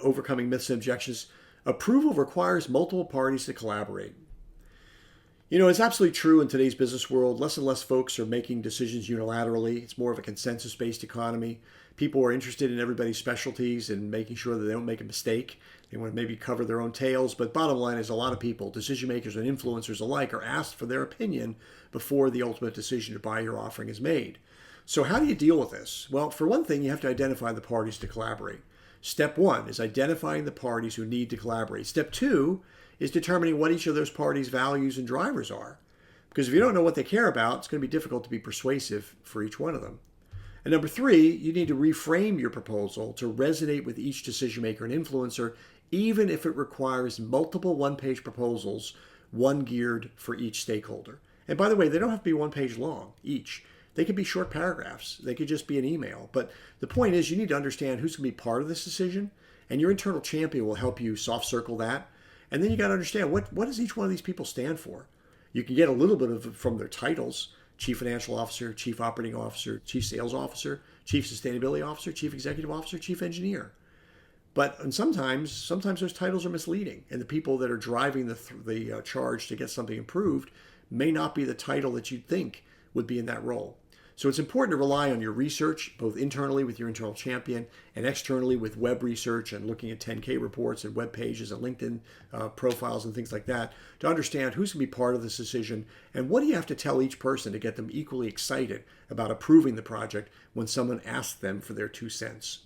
overcoming myths and objections, approval requires multiple parties to collaborate. It's absolutely true in today's business world. Less and less folks are making decisions unilaterally. It's more of a consensus-based economy. People are interested in everybody's specialties and making sure that they don't make a mistake. They want to maybe cover their own tails. But bottom line is a lot of people, decision makers and influencers alike, are asked for their opinion before the ultimate decision to buy your offering is made. So how do you deal with this? Well, for one thing, you have to identify the parties to collaborate. Step one is identifying the parties who need to collaborate. Step two is determining what each of those parties' values and drivers are. Because if you don't know what they care about, it's going to be difficult to be persuasive for each one of them. And number three, you need to reframe your proposal to resonate with each decision maker and influencer, even if it requires multiple one-page proposals, one geared for each stakeholder. And by the way, they don't have to be one page long each. They could be short paragraphs. They could just be an email. But the point is, you need to understand who's going to be part of this decision, and your internal champion will help you soft circle that. And then you got to understand what does each one of these people stand for. You can get a little bit of it from their titles: Chief Financial Officer, Chief Operating Officer, Chief Sales Officer, Chief Sustainability Officer, Chief Executive Officer, Chief Engineer. But sometimes those titles are misleading, and the people that are driving the charge to get something improved may not be the title that you'd think would be in that role. So it's important to rely on your research, both internally with your internal champion and externally with web research and looking at 10K reports and web pages and LinkedIn profiles and things like that, to understand who's going to be part of this decision and what do you have to tell each person to get them equally excited about approving the project when someone asks them for their 2 cents.